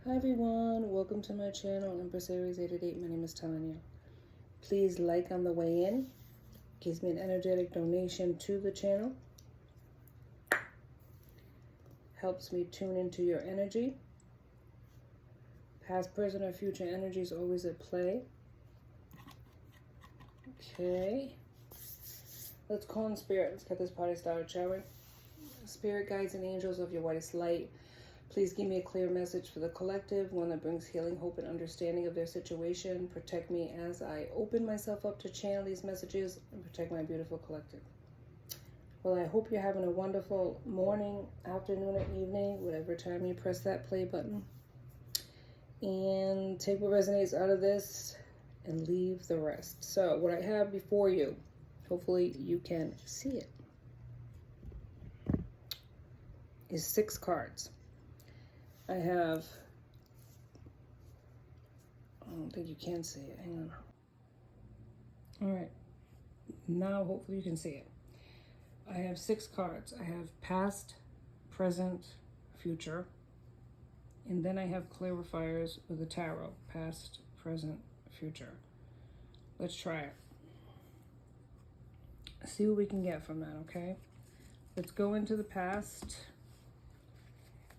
Hi everyone, welcome to my channel, Empress Aries 888. My name is Tanya. Please like on the way in. Gives me an energetic donation to the channel. Helps me tune into your energy. Past, present, or future energy is always at play. Okay. Let's call in spirit. Let's get this party started, shall we? Spirit guides and angels of your whitest light, please give me a clear message for the collective, one that brings healing, hope, and understanding of their situation. Protect me as I open myself up to channel these messages and protect my beautiful collective. Well, I hope you're having a wonderful morning, afternoon, or evening, whatever time you press that play button. And take what resonates out of this and leave the rest. So what I have before you, hopefully you can see it, is 6 cards. I have, I don't think you can see it, hang on. All right, now hopefully you can see it. I have 6 cards. I have past, present, future, and then I have clarifiers with the tarot, past, present, future. Let's try it. See what we can get from that, okay? Let's go into the past.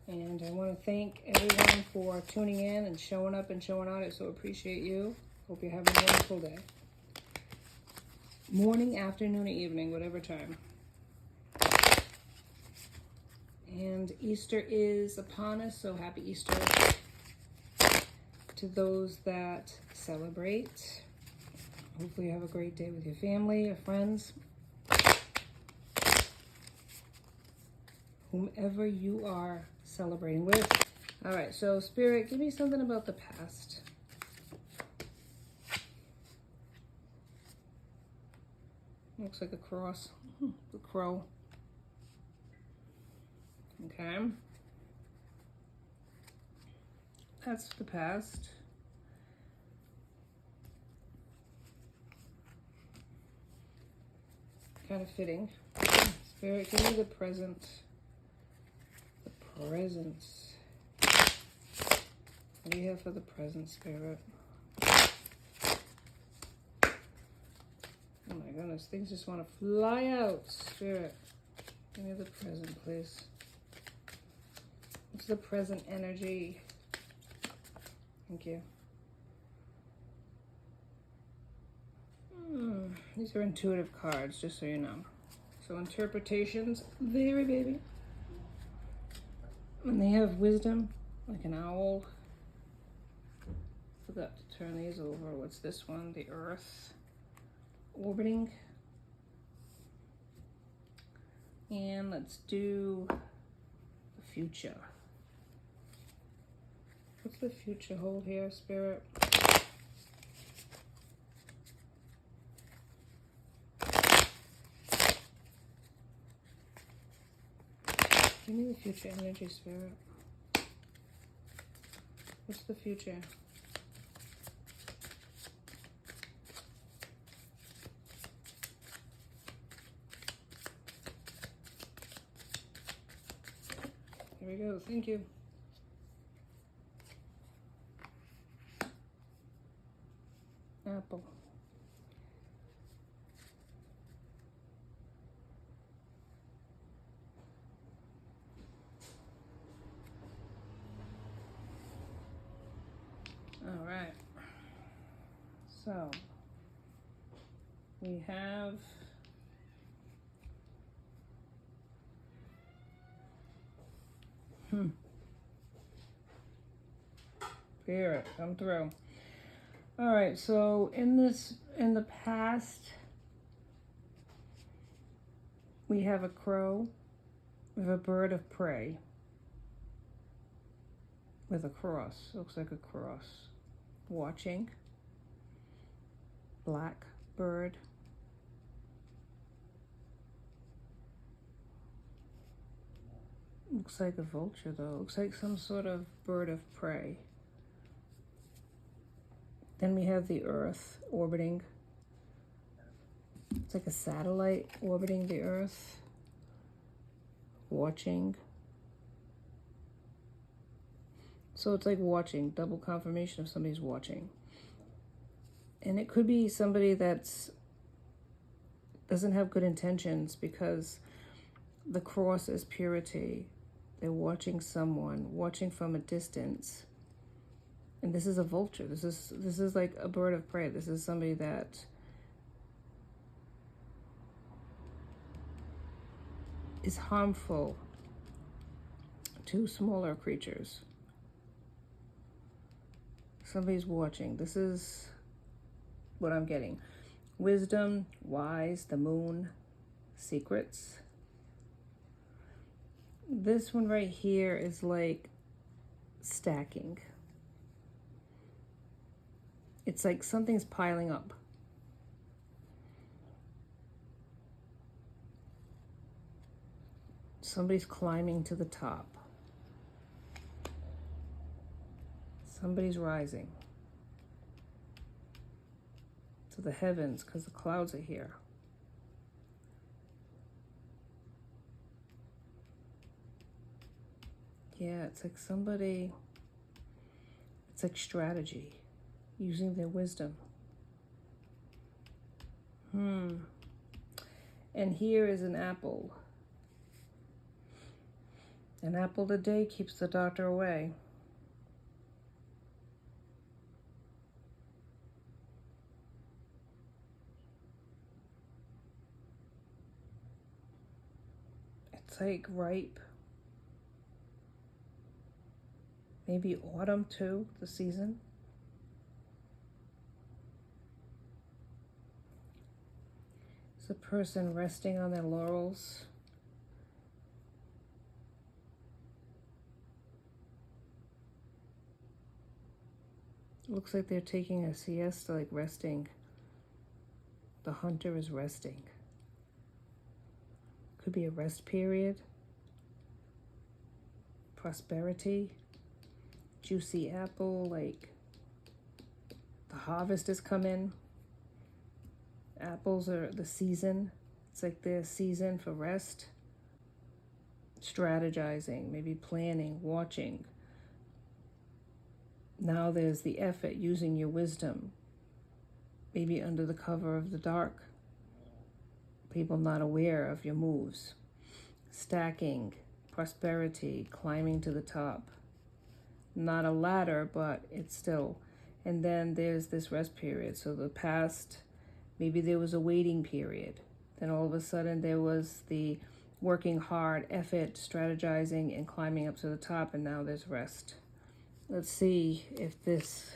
And I want to thank everyone for tuning in and showing up and showing out. I so appreciate you. Hope you're having a wonderful day. Morning, afternoon, or evening, whatever time. And Easter is upon us, so happy Easter to those that celebrate. Hopefully you have a great day with your family, your friends, whomever you are celebrating with. All right, so Spirit, give me something about the past. Looks like a cross, the crow. Okay. That's the past. Kind of fitting. Spirit, give me the present. The presence. What do you have for the present, Spirit? Oh my goodness, things just want to fly out. Spirit, give me the present, please. What's the present energy? Thank you. These are intuitive cards, just so you know. So interpretations vary, baby. And they have wisdom, like an owl. Forgot to turn these over. What's this one? The Earth. Orbiting. And let's do the future. What's the future hold here, Spirit? Give me the future energy, Spirit. What's the future? Here we go. Thank you. Apple. All right. So we have Spirit, come through. All right, so in the past, we have a crow with a bird of prey with a cross. Looks like a cross. Watching. Black bird. Looks like a vulture though. Looks like some sort of bird of prey. Then we have the Earth orbiting. It's like a satellite orbiting the Earth. Watching. So it's like watching, double confirmation of somebody's watching. And it could be somebody that's doesn't have good intentions, because the cross is purity. They're watching someone, watching from a distance. And this is a vulture. This is like a bird of prey. This is somebody that is harmful to smaller creatures. Somebody's watching. This is what I'm getting. Wisdom, wise, the moon, secrets. This one right here is like stacking. It's like something's piling up. Somebody's climbing to the top. Somebody's rising to the heavens because the clouds are here. Yeah, it's like somebody, it's like strategy, using their wisdom. And here is an apple. An apple a day keeps the doctor away. It's like ripe. Maybe autumn too, the season. It's a person resting on their laurels. Looks like they're taking a siesta, like resting. The hunter is resting. Could be a rest period. Prosperity. Juicy apple, like the harvest is coming. Apples are the season. It's like their season for rest. Strategizing, maybe planning, watching. Now there's the effort, using your wisdom. Maybe under the cover of the dark. People not aware of your moves. Stacking, prosperity, climbing to the top. Not a ladder, but it's still. And then there's this rest period. So the past, maybe there was a waiting period. Then all of a sudden there was the working hard, effort, strategizing, and climbing up to the top, and now there's rest. Let's see if this,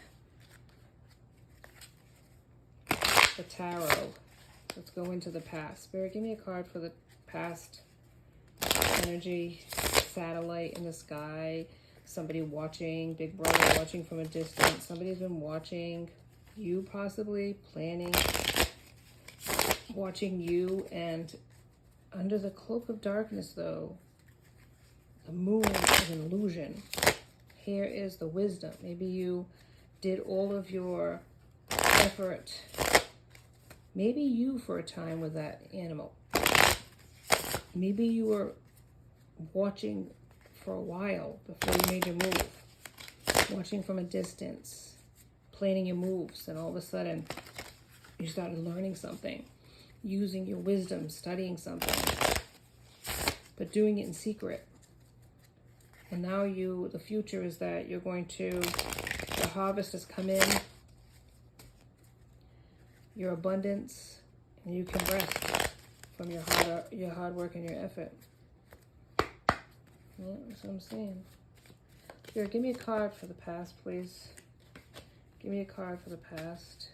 the tarot, let's go into the past. Spirit, give me a card for the past energy, satellite in the sky, somebody watching, big brother watching from a distance. Somebody's been watching you, possibly planning, watching you. And under the cloak of darkness, though, the moon is an illusion. Here is the wisdom. Maybe you did all of your effort. Maybe you for a time with that animal. Maybe you were watching for a while before you made your move. Watching from a distance, planning your moves, and all of a sudden you started learning something, using your wisdom, studying something, but doing it in secret. And now the future is that you're going to, the harvest has come in, your abundance, and you can rest from your hard work and your effort. Yeah, that's what I'm saying. Here, give me a card for the past, please. Give me a card for the past.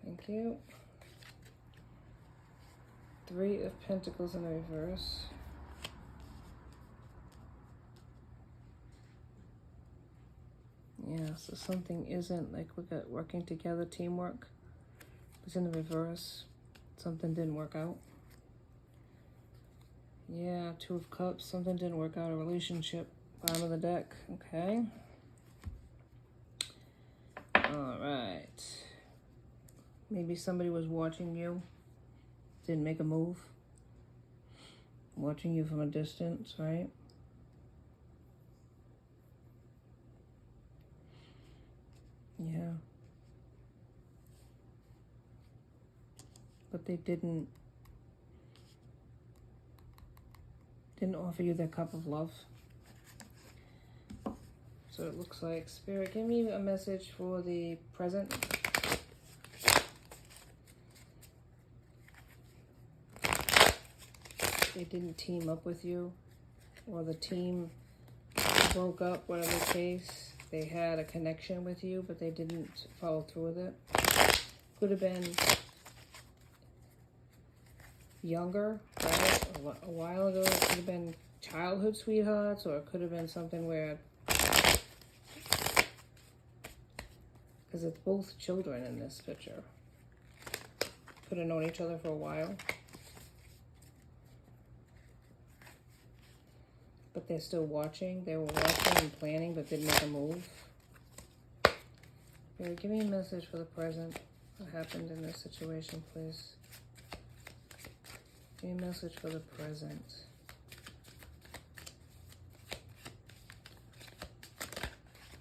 Thank you. 3 of Pentacles in reverse. Yeah, so something isn't, like we got working together, teamwork. It's in the reverse. Something didn't work out. Yeah, 2 of Cups. Something didn't work out, a relationship. Bottom of the deck. Okay. All right. Maybe somebody was watching you. Didn't make a move. Watching you from a distance, right? Yeah. But they didn't offer you their cup of love. So it looks like, Spirit, give me a message for the present. They didn't team up with you, or the team broke up, whatever the case. They had a connection with you, but they didn't follow through with it. Could have been younger, right? A while ago. It could have been childhood sweethearts, or it could have been something where, because it's both children in this picture. Could have known each other for a while. But they're still watching. They were watching and planning, but didn't make a move. Okay, give me a message for the present. What happened in this situation, please? Give me a message for the present.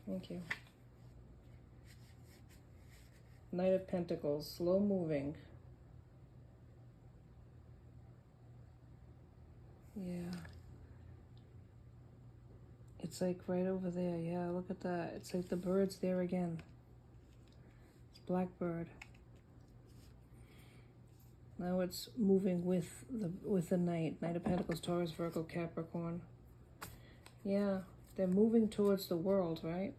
Thank you. Knight of Pentacles, slow moving. Yeah. It's like right over there. Yeah, look at that. It's like the bird's there again. It's blackbird. Now it's moving with the Knight. Knight of Pentacles, Taurus, Virgo, Capricorn. Yeah, they're moving towards the world, right?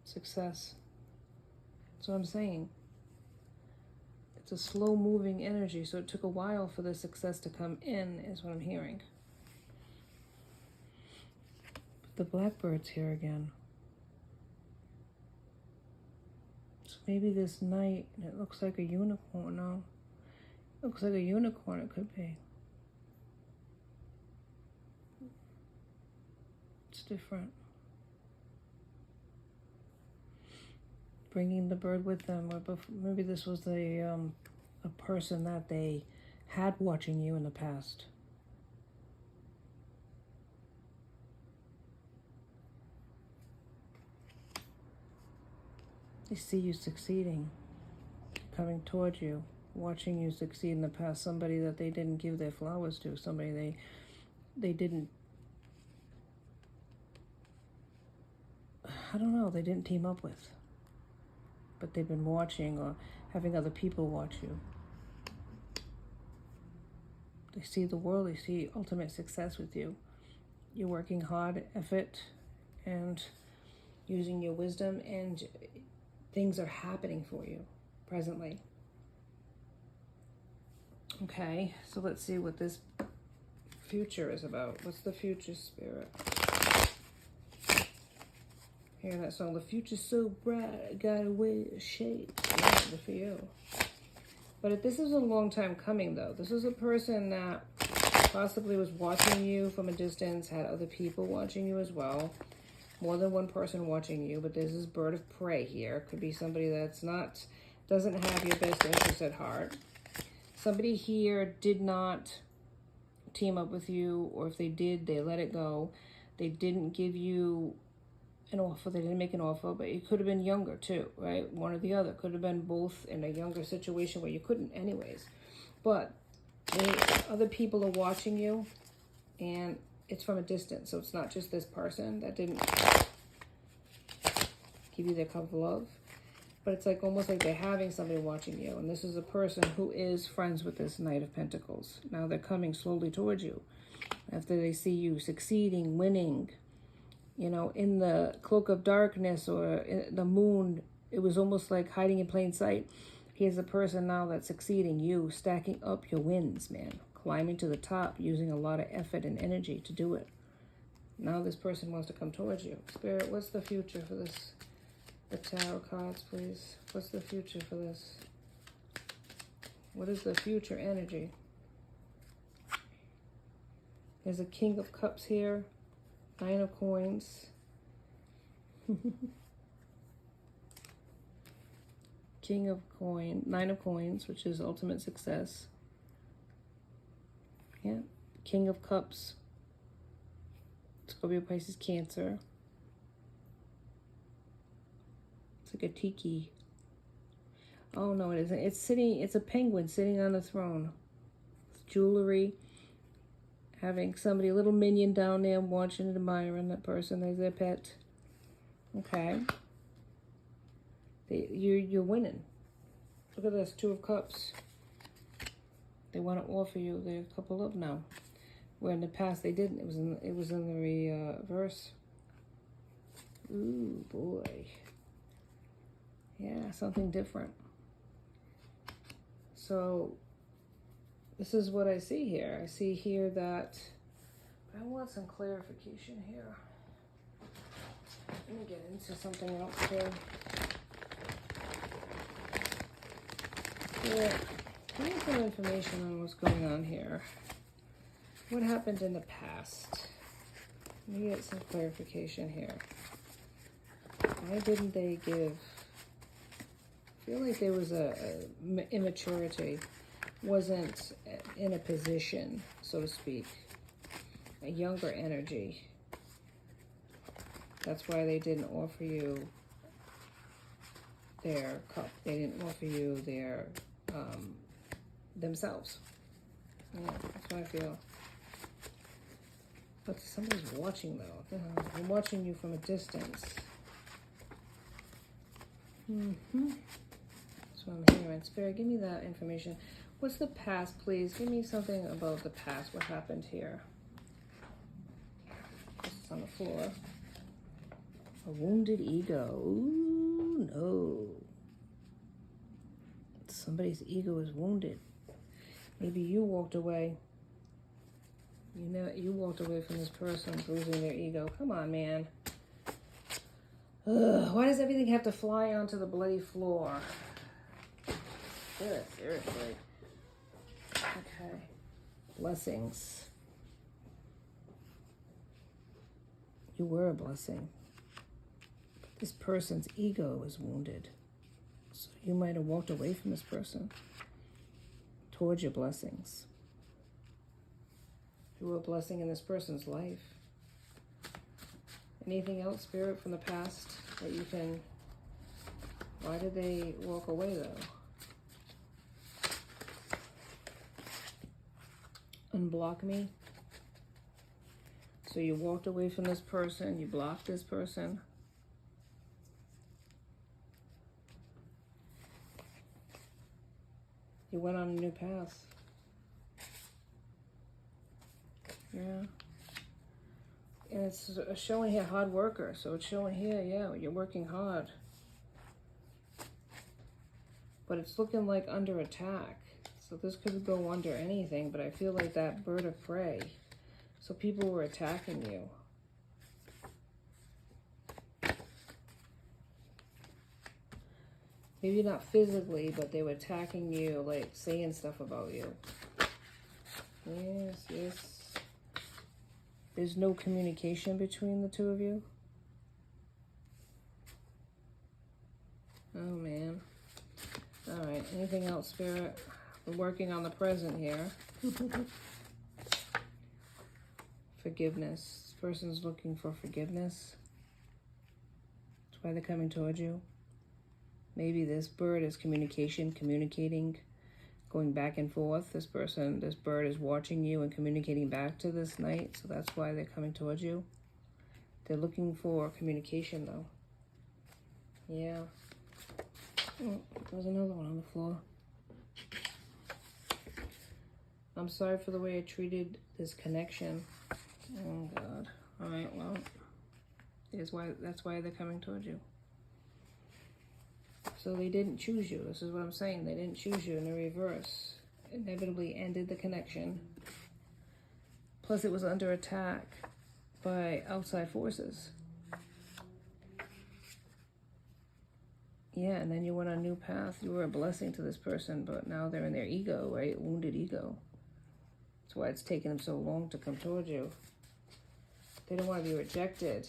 Success. That's what I'm saying. It's a slow moving energy, so it took a while for the success to come in, is what I'm hearing. The blackbird's here again. So maybe this Knight, it looks like a unicorn. No, it looks like a unicorn. It could be. It's different. Bringing the bird with them, or maybe this was a person that they had watching you in the past. They see you succeeding, coming towards you, watching you succeed in the past. Somebody that they didn't give their flowers to, somebody they didn't, I don't know, they didn't team up with. But they've been watching or having other people watch you. They see the world, they see ultimate success with you. You're working hard, effort, and using your wisdom, and things are happening for you presently. Okay, so let's see what this future is about. What's the future, Spirit? Hearing that song, the future's so bright, I got away a shade. Yeah, good for you. But this is a long time coming, though. This is a person that possibly was watching you from a distance, had other people watching you as well. More than one person watching you, but there's this bird of prey here. Could be somebody that's doesn't have your best interest at heart. Somebody here did not team up with you, or if they did, they let it go. They didn't give you an offer. They didn't make an offer, but it could have been younger too, right? One or the other. Could have been both in a younger situation where you couldn't anyways. But other people are watching you, and it's from a distance, so it's not just this person that didn't give you their cup of love, but it's like almost like they're having somebody watching you, and this is a person who is friends with this Knight of Pentacles. Now they're coming slowly towards you after they see you succeeding, winning, you know, in the cloak of darkness or in the moon. It was almost like hiding in plain sight. Here's a person now that's succeeding, you stacking up your wins, man. Climbing to the top, using a lot of effort and energy to do it. Now this person wants to come towards you. Spirit, what's the future for this? The tarot cards, please. What's the future for this? What is the future energy? There's a King of Cups here. 9 of Coins. King of Coins. 9 of Coins, which is ultimate success. Yeah, King of Cups. Scorpio, Pisces, Cancer. It's like a tiki. Oh, no, it isn't. It's sitting, it's a penguin sitting on a throne. It's jewelry. Having somebody, a little minion down there watching and admiring that person. There's their pet. Okay. You're winning. Look at this, 2 of Cups. They want to offer you. They're a couple up now. Where in the past they didn't. It was in the reverse. Ooh, boy. Yeah, something different. So this is what I see here. I see here that I want some clarification here. Let me get into something else here. Yeah, give me some information on what's going on here. What happened in the past? Let me get some clarification here. Why didn't they give... I feel like there was a immaturity. Wasn't in a position, so to speak. A younger energy. That's why they didn't offer you their cup. They didn't offer you their themselves. Yeah, that's what I feel. But somebody's watching though. I'm watching you from a distance. That's what I'm hearing. Spirit, give me that information. What's the past, please? Give me something about the past. What happened here? It's on the floor. A wounded ego. Ooh, no. Somebody's ego is wounded. Maybe you walked away. You know, you walked away from this person, bruising their ego. Come on, man. Ugh, why does everything have to fly onto the bloody floor? Good, seriously. Okay. Blessings. You were a blessing. But this person's ego is wounded. So you might have walked away from this person towards your blessings. You were a blessing in this person's life. Anything else, Spirit, from the past that you can... Why did they walk away, though? Unblock me. So you walked away from this person. You blocked this person. You went on a new path. Yeah. And it's showing here hard worker. So it's showing here, yeah, you're working hard. But it's looking like under attack. So this could go under anything, but I feel like that bird of prey. So people were attacking you. Maybe not physically, but they were attacking you, like saying stuff about you. Yes, yes. There's no communication between the two of you. Oh, man. All right. Anything else, Spirit? We're working on the present here. Forgiveness. This person's looking for forgiveness. That's why they're coming towards you. Maybe this bird is communicating, going back and forth. This bird is watching you and communicating back to this knight, so that's why they're coming towards you. They're looking for communication, though. Yeah. Oh, there's another one on the floor. I'm sorry for the way I treated this connection. Oh, God. All right, well, that's why they're coming towards you. So they didn't choose you. This is what I'm saying. They didn't choose you in the reverse. Inevitably ended the connection. Plus it was under attack by outside forces. Yeah, and then you went on a new path. You were a blessing to this person, but now they're in their ego, right? Wounded ego. That's why it's taken them so long to come towards you. They don't want to be rejected.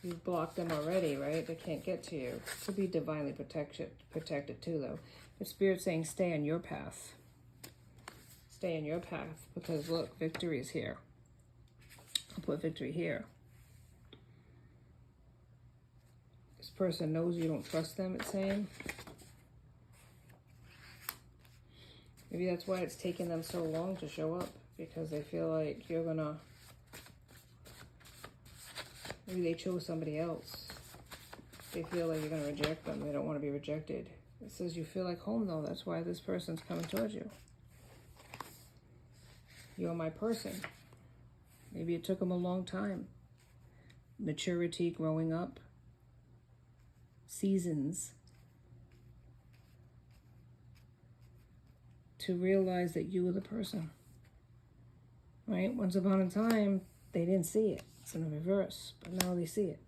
You've blocked them already, right? They can't get to you. Could be divinely protected too, though. But Spirit's saying stay on your path. stay in your path, because look, victory is here. I'll put victory here. This person knows you don't trust them, it's saying. Maybe that's why it's taken them so long to show up, because they feel like you're gonna, maybe they chose somebody else. They feel like you're gonna reject them. They don't want to be rejected. It says you feel like home, though. That's why this person's coming towards you. You're my person. Maybe it took them a long time. Maturity, growing up, seasons, to realize that you were the person. Right? Once upon a time, they didn't see it. It's in the reverse, but now they see it.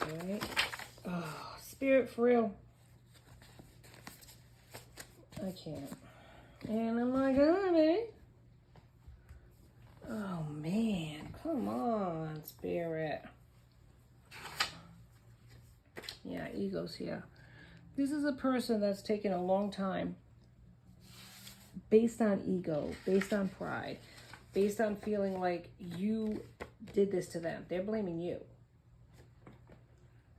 Okay. Oh, Spirit, for real. I can't. And I'm like, oh, man. Oh, man. Come on, Spirit. Yeah, ego's here. This is a person that's taken a long time, based on ego, based on pride, based on feeling like you did this to them. They're blaming you.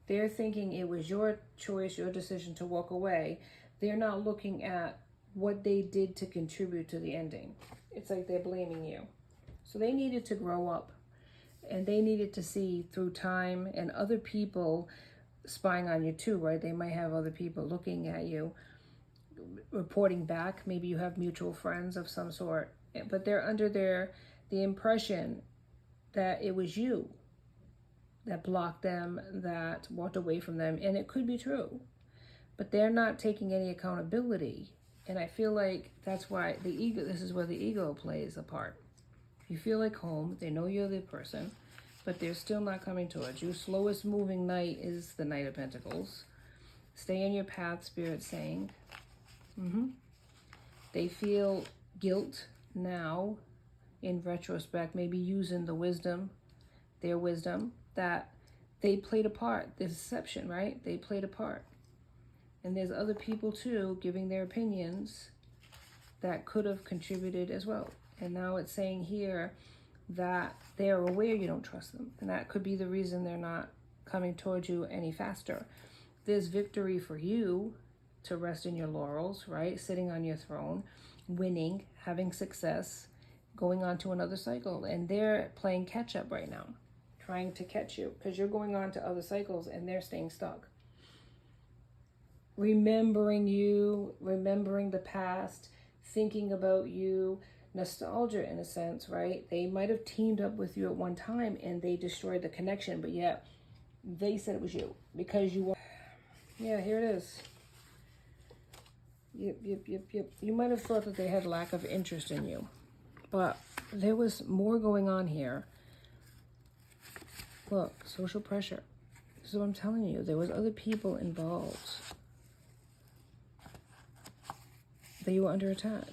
They're thinking it was your choice, your decision to walk away. They're not looking at what they did to contribute to the ending. It's like they're blaming you. So they needed to grow up, and they needed to see through time and other people spying on you too, right? They might have other people looking at you, reporting back. Maybe you have mutual friends of some sort, but they're under the impression that it was you that blocked them, that walked away from them, and it could be true, but they're not taking any accountability. And I feel like that's why the ego, this is where the ego plays a part. You feel like home, they know you're the person, but they're still not coming towards you. Slowest moving knight is the Knight of Pentacles. Stay in your path, Spirit saying. They feel guilt now, in retrospect, maybe using the wisdom, their wisdom, that they played a part. The deception, right? They played a part. And there's other people too giving their opinions that could have contributed as well. And now it's saying here that they are aware you don't trust them. And that could be the reason they're not coming towards you any faster. There's victory for you to rest in your laurels, right? Sitting on your throne, winning, having success, going on to another cycle. And they're playing catch up right now, trying to catch you, because you're going on to other cycles and they're staying stuck. Remembering you, remembering the past, thinking about you, nostalgia in a sense, right? They might have teamed up with you at one time and they destroyed the connection, but yet they said it was you because you were. Yeah, here it is. Yep. You might have thought that they had lack of interest in you, but there was more going on here. Look, social pressure. This is what I'm telling you. There was other people involved. That you were under attack.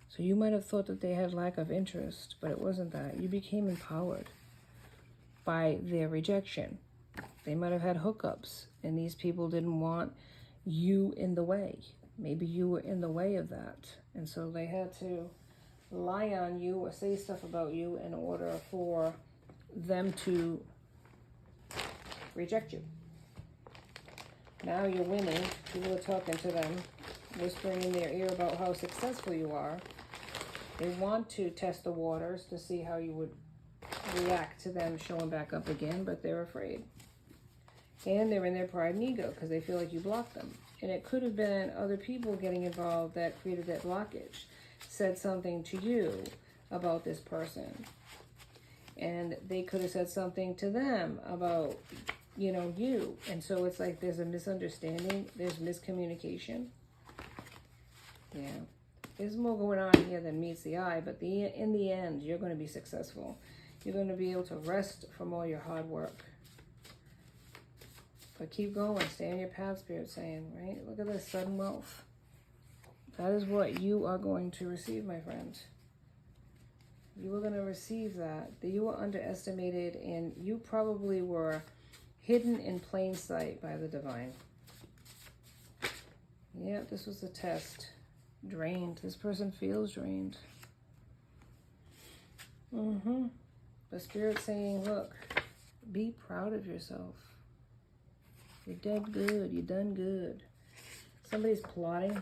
So you might have thought that they had lack of interest, but it wasn't that. You became empowered by their rejection. They might have had hookups, and these people didn't want you in the way. Maybe you were in the way of that. And so they had to lie on you or say stuff about you in order for them to reject you. Now you're winning. People are talking to them, whispering in their ear about how successful you are. They want to test the waters to see how you would react to them showing back up again, but they're afraid. And they're in their pride and ego because they feel like you blocked them. And it could have been other people getting involved that created that blockage, said something to you about this person. And they could have said something to them about, you. And so it's like there's a misunderstanding. There's miscommunication. Yeah. There's more going on here than meets the eye. But in the end, you're going to be successful. You're going to be able to rest from all your hard work. But keep going. Stay on your path, Spirit saying, right? Look at this, sudden wealth. That is what you are going to receive, my friend. You are going to receive that. You were underestimated, and you probably were hidden in plain sight by the divine. Yeah, this was a test. Drained. This person feels drained. The Spirit's saying, look, be proud of yourself. You did good. You done good. Somebody's plotting.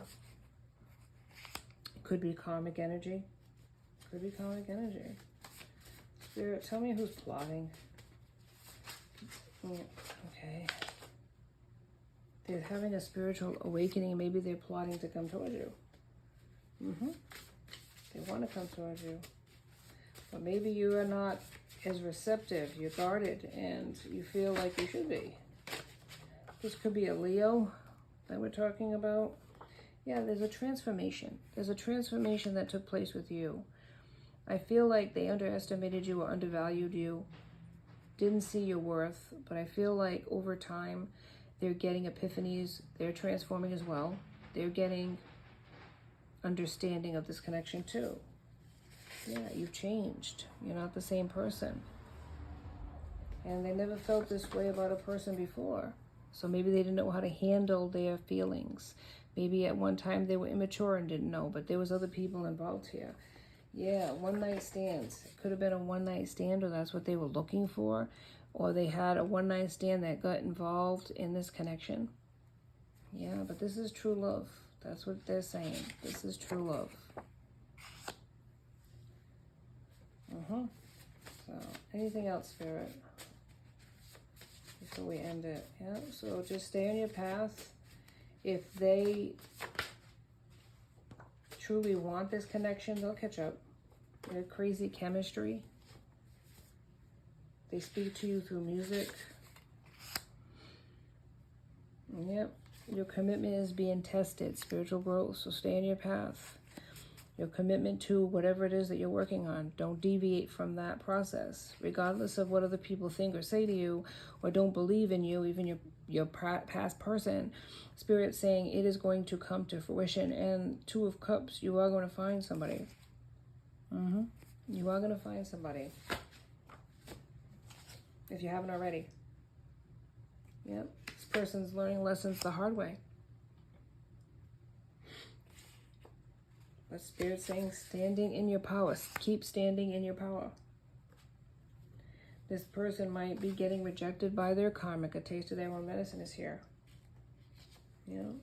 Could be karmic energy. Could be karmic energy. Spirit, tell me who's plotting. Okay. They're having a spiritual awakening. Maybe they're plotting to come towards you. They want to come towards you. But maybe you are not as receptive. You're guarded and you feel like you should be. This could be a Leo that we're talking about. Yeah, there's a transformation. There's a transformation that took place with you. I feel like they underestimated you or undervalued you, didn't see your worth, but I feel like over time they're getting epiphanies. They're transforming as well. They're getting understanding of this connection too. Yeah, you've changed. You're not the same person. And they never felt this way about a person before. So maybe they didn't know how to handle their feelings. Maybe at one time they were immature and didn't know, but there was other people involved here. Yeah, one-night stands. It could have been a one-night stand, or that's what they were looking for. Or they had a one-night stand that got involved in this connection. Yeah, but this is true love. That's what they're saying. This is true love. So, anything else, Spirit? Before we end it. Yeah, so just stay on your path. If they truly want this connection, they'll catch up. They're crazy chemistry. They speak to you through music. Yep. Your commitment is being tested. Spiritual growth. So stay on your path. Your commitment to whatever it is that you're working on. Don't deviate from that process. Regardless of what other people think or say to you, or don't believe in you, even your past person, Spirit's saying it is going to come to fruition. And Two of Cups, you are going to find somebody. You are going to find somebody. If you haven't already. Yep. This person's learning lessons the hard way. But Spirit's saying standing in your power. Keep standing in your power. This person might be getting rejected by their karmic. A taste of their own medicine is here. You know,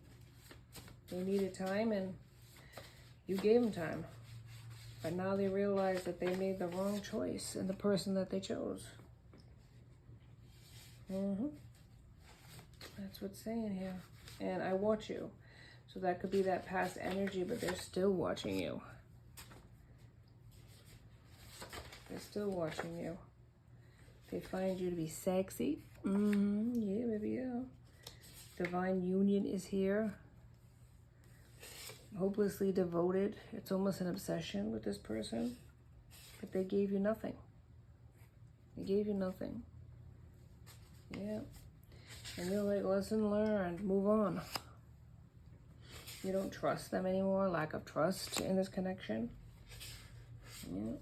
they needed time and you gave them time. But now they realize that they made the wrong choice in the person that they chose. That's what's saying here. And I watch you. So that could be that past energy, but they're still watching you. They're still watching you. They find you to be sexy. Yeah, baby, yeah. Divine union is here. Hopelessly devoted. It's almost an obsession with this person. But they gave you nothing. They gave you nothing. Yeah. And you're like, lesson learned. Move on. You don't trust them anymore. Lack of trust in this connection. Yeah.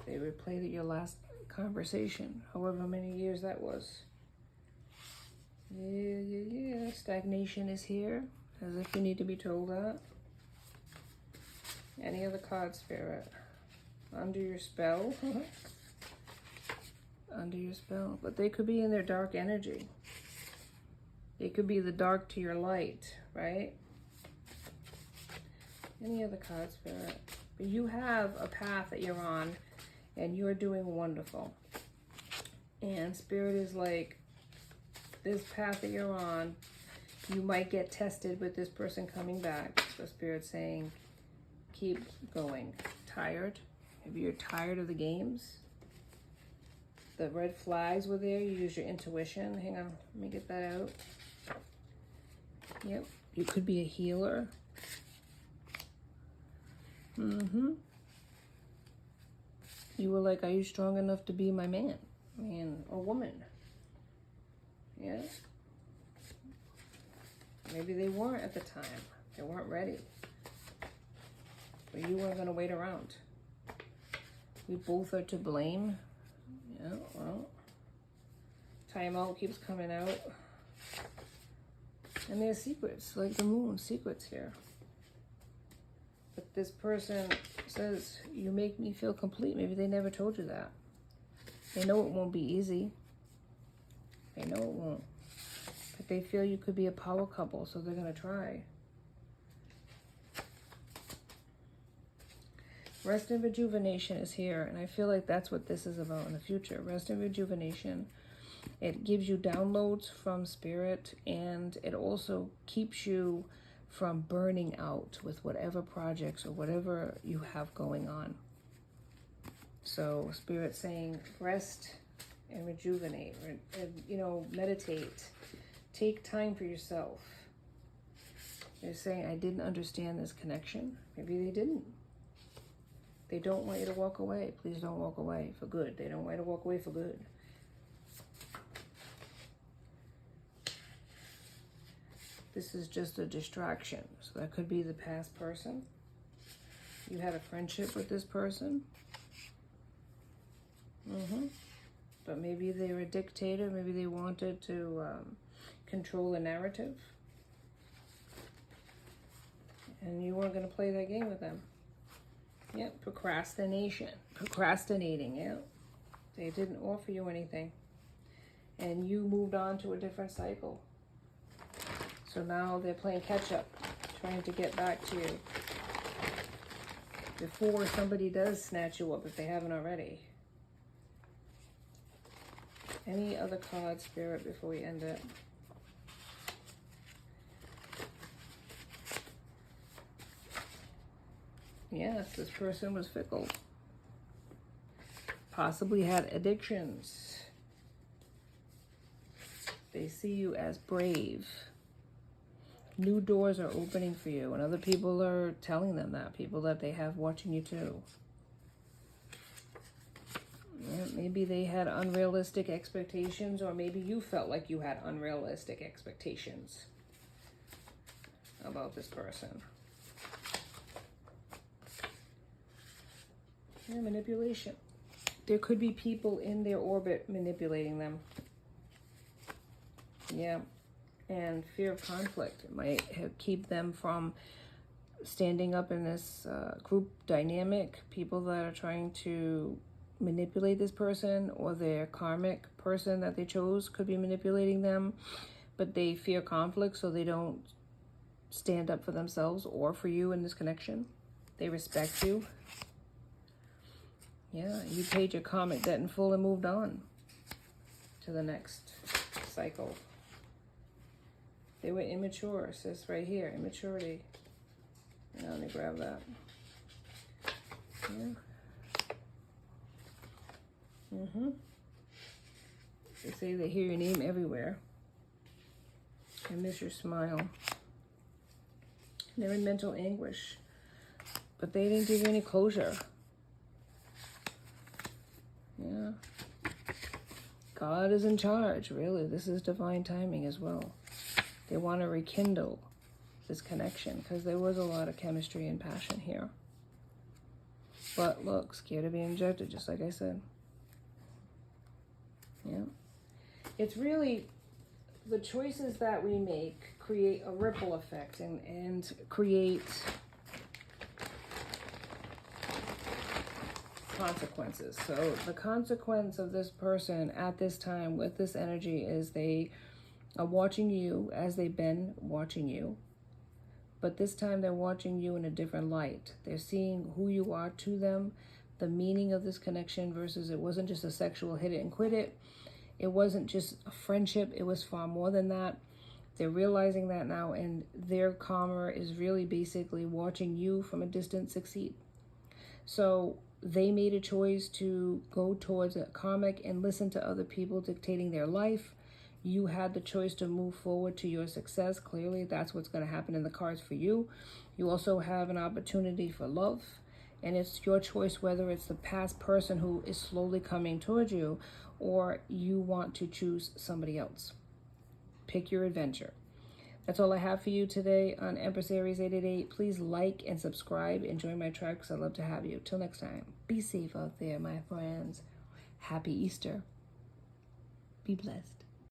They replayed your last conversation, however many years that was. Yeah. Stagnation is here, as if you need to be told that. Any other card, Spirit? Under your spell. Under your spell. But they could be in their dark energy. They could be the dark to your light, right? Any other card, Spirit? But you have a path that you're on, and you're doing wonderful. And Spirit is like, this path that you're on, you might get tested with this person coming back. So Spirit's saying, keep going. Tired? Maybe you're tired of the games. The red flags were there. You use your intuition. Hang on. Let me get that out. Yep. You could be a healer. You were like, are you strong enough to be my man? Or woman? Yeah. Maybe they weren't at the time. They weren't ready. But you weren't going to wait around. We both are to blame. Yeah, well, Time out keeps coming out. And there's secrets, like the moon, secrets here. But this person says, you make me feel complete. Maybe they never told you that. They know it won't be easy. They know it won't. But they feel you could be a power couple, so they're going to try. Rest and rejuvenation is here, and I feel like that's what this is about in the future. Rest and rejuvenation. It gives you downloads from spirit, and it also keeps you from burning out with whatever projects or whatever you have going on. So spirit saying rest and rejuvenate, meditate, take time for yourself. They're saying, I didn't understand this connection. Maybe they didn't. They don't want you to walk away. Please don't walk away for good. They don't want you to walk away for good. This is just a distraction. So that could be the past person. You had a friendship with this person. But maybe they were a dictator. Maybe they wanted to control the narrative. And you weren't going to play that game with them. Yep, procrastination. Procrastinating, yeah. They didn't offer you anything. And you moved on to a different cycle. So now they're playing catch up, trying to get back to you before somebody does snatch you up if they haven't already. Any other card, Spirit, before we end it? Yes, this person was fickle. Possibly had addictions. They see you as brave. New doors are opening for you, and other people are telling them that. People that they have watching you too. Yeah, maybe they had unrealistic expectations, or maybe you felt like you had unrealistic expectations about this person. Yeah, manipulation. There could be people in their orbit manipulating them. Yeah. And fear of conflict. It might keep them from standing up in this group dynamic. People that are trying to manipulate this person, or their karmic person that they chose could be manipulating them. But they fear conflict, so they don't stand up for themselves or for you in this connection. They respect you. Yeah, you paid your karmic debt in full and moved on to the next cycle. They were immature, it says right here, immaturity. Now let me grab that. Yeah. They say they hear your name everywhere. I miss your smile. They're in mental anguish, but they didn't give you any closure. Yeah. God is in charge, really. This is divine timing as well. They want to rekindle this connection because there was a lot of chemistry and passion here. But look, scared of being rejected, just like I said. Yeah. It's really the choices that we make create a ripple effect and create consequences. So the consequence of this person at this time with this energy is they are watching you as they've been watching you. But this time they're watching you in a different light. They're seeing who you are to them, the meaning of this connection versus it wasn't just a sexual hit it and quit it. It wasn't just a friendship. It was far more than that. They're realizing that now, and their karma is really basically watching you from a distance succeed. So they made a choice to go towards a karmic and listen to other people dictating their life. You had the choice to move forward to your success. Clearly, that's what's going to happen in the cards for you. You also have an opportunity for love, and it's your choice whether it's the past person who is slowly coming towards you or you want to choose somebody else. Pick your adventure. That's all I have for you today on Empress Aries 888. Please like and subscribe. Enjoy my tracks. I'd love to have you. Till next time, be safe out there, my friends. Happy Easter. Be blessed.